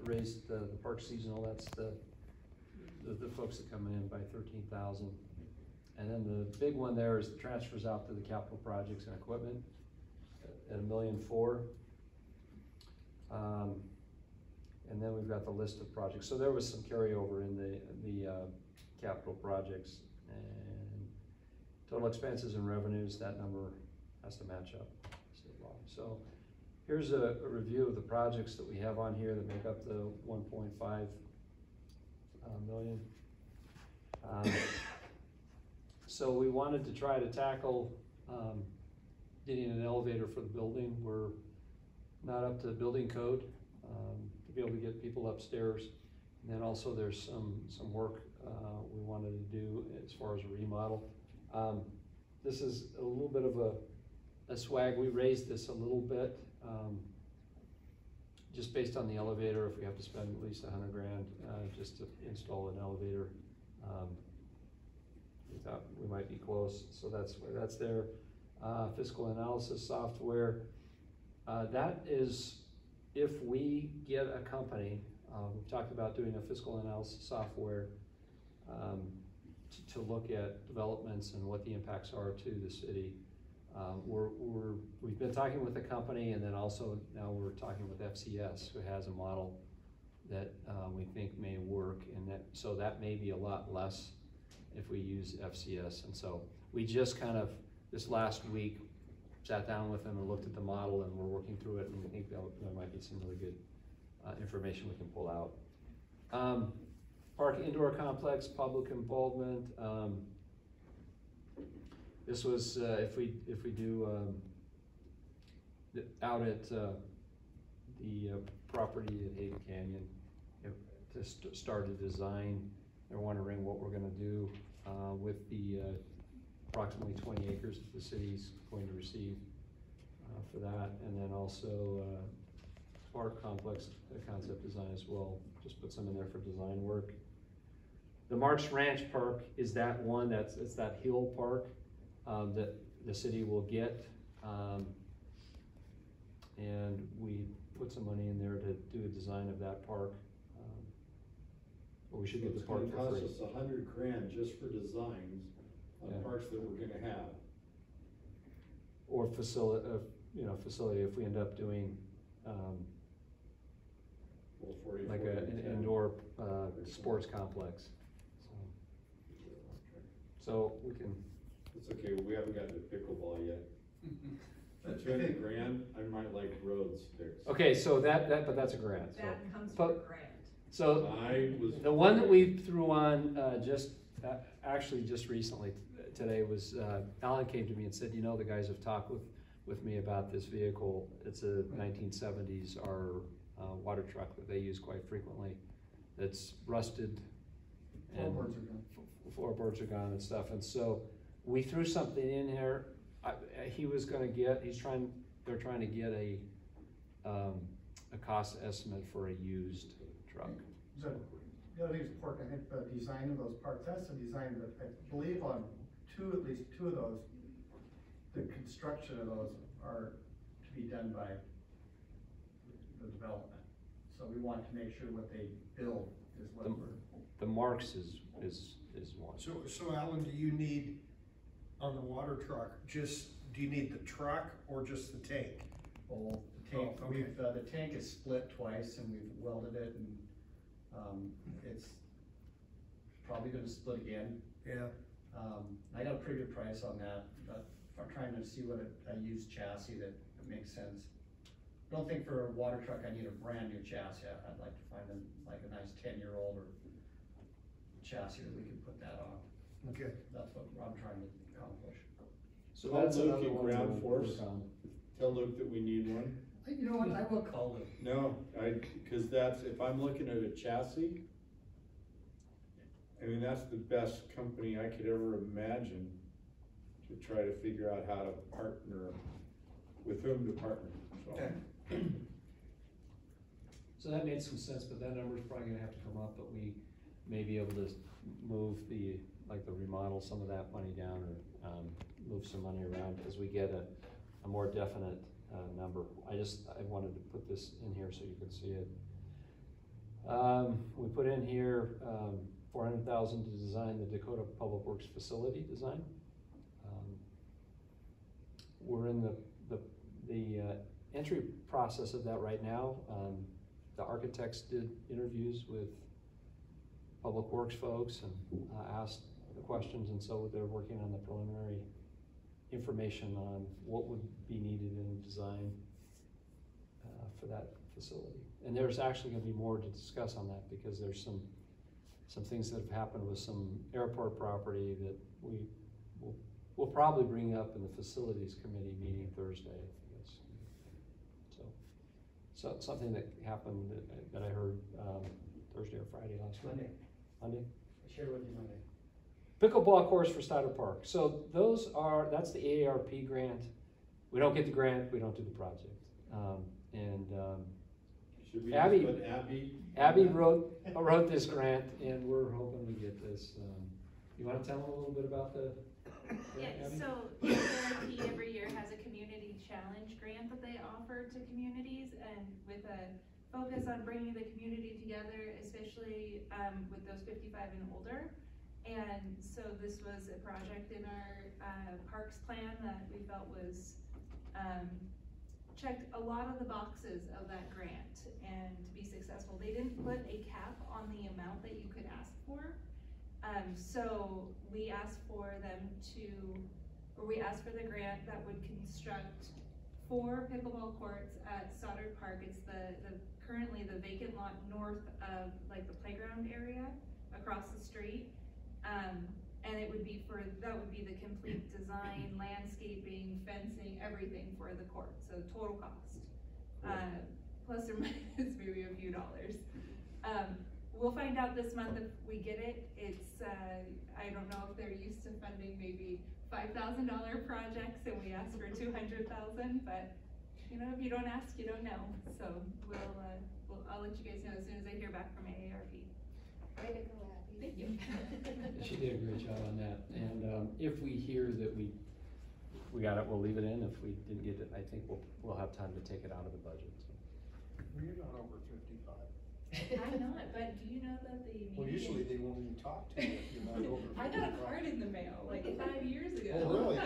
Raised the park seasonal, that's the folks that come in by 13,000. And then the big one there is the transfers out to the capital projects and equipment at $1,000,004. And then we've got the list of projects. So there was some carryover in the capital projects, and total expenses and revenues, that number has to match up state law. So here's a review of the projects that we have on here that make up the 1.5 million. So we wanted to try to tackle getting an elevator for the building. We're not up to building code to be able to get people upstairs. And then also there's some work we wanted to do as far as a remodel. This is a little bit of a swag. We raised this a little bit. Just based on the elevator, if we have to spend at least $100 grand just to install an elevator, we thought we might be close, so that's where that's there. Fiscal analysis software, that is if we get a company, we've talked about doing a fiscal analysis software to look at developments and what the impacts are to the city. We've been talking with the company, and then also now we're talking with FCS, who has a model that we think may work, and so that may be a lot less if we use FCS. And so we just kind of this last week sat down with them and looked at the model, and we're working through it, and we think there might be some really good information we can pull out. Park indoor complex, public involvement. This was if we do out at the property at Hayden Canyon, to start a design. They're wondering what we're going to do with the approximately 20 acres that the city's going to receive for that, and then also park complex concept design as well. Just put some in there for design work. The Marx Ranch Park is that one. It's that hill park that the city will get, and we put some money in there to do a design of that park. But we should get the park for free. It's going to cost us $100 grand just for designs on parks that we're going to have. Or facility if we end up doing like an indoor sports complex. So we can. It's okay. We haven't gotten to pickleball yet. At 20 grand, I might like roads fixed. Okay, so but that's a grant. That comes from a grant. So the one that we threw on actually just recently today was Alan came to me and said, you know, the guys have talked with me about this vehicle. It's a 1970s our water truck that they use quite frequently. It's rusted and floorboards are gone and stuff. And so we threw something in here. They're trying to get a cost estimate for a used truck. So the other thing is pork. I think the design of those parts, that's the design that I believe on at least two of those, the construction of those are to be done by the development. So we want to make sure what they build is what the Marx is one. So Alan, do you need on the water truck do you need the truck or just the tank? Well, the tank. Oh, okay. The tank is split twice, and we've welded it, and it's probably going to split again. Yeah. I got a pretty good price on that, but I'm trying to see what a used chassis that makes sense. I don't think for a water truck I need a brand new chassis. I'd like to find like a nice 10-year-old or chassis that we can put that on. Okay. That's what I'm trying to accomplish. So that's Luke another in one ground force. on. Tell Luke that we need one. You know what? I will call them. No, because if I'm looking at a chassis, I mean, that's the best company I could ever imagine to try to figure out how to partner, with whom to partner. So. Okay. So that made some sense, but that number's probably gonna have to come up, but we may be able to move the remodel some of that money down, or move some money around as we get a more definite number. I wanted to put this in here so you could see it. We put in here, $400,000 to design the Dakota Public Works facility design. We're in the entry process of that right now. The architects did interviews with Public Works folks and asked the questions, and so they're working on the preliminary information on what would be needed in design for that facility. And there's actually going to be more to discuss on that, because there's some things that have happened with some airport property that we'll probably bring up in the facilities committee meeting Thursday, I guess. So something that happened that I heard Thursday or Friday last week. Monday. I shared with you Monday. Pickleball course for Stoddard Park. So that's the AARP grant. We don't get the grant, we don't do the project. Should we Abby- just put Abby? Abby wrote this grant, and we're hoping we get this. You want to tell them a little bit about the grant, Yeah, Abby? so AARP every year has a community challenge grant that they offer to communities, and with a focus on bringing the community together, especially with those 55 and older. And so this was a project in our parks plan that we felt was checked a lot of the boxes of that grant, and to be successful. They didn't put a cap on the amount that you could ask for. So we asked for the grant that would construct 4 pickleball courts at Stoddard Park. It's currently the vacant lot north of like the playground area across the street. And that would be the complete design, landscaping, fencing, everything for the court. So total cost, plus or minus maybe a few dollars. We'll find out this month if we get it. It's, I don't know if they're used to funding maybe $5,000 projects, and we asked for $200,000, but you know, if you don't ask, you don't know. So I'll let you guys know as soon as I hear back from AARP. Way to go, Abby. Thank you. She did a great job on that. And if we hear that we got it, we'll leave it in. If we didn't get it, I think we'll have time to take it out of the budget. So. You're not over 55. I'm not, but do you know that the Well, usually they won't even talk to you if you're not over 55. I got a card in the mail like 5 years ago. Oh, really?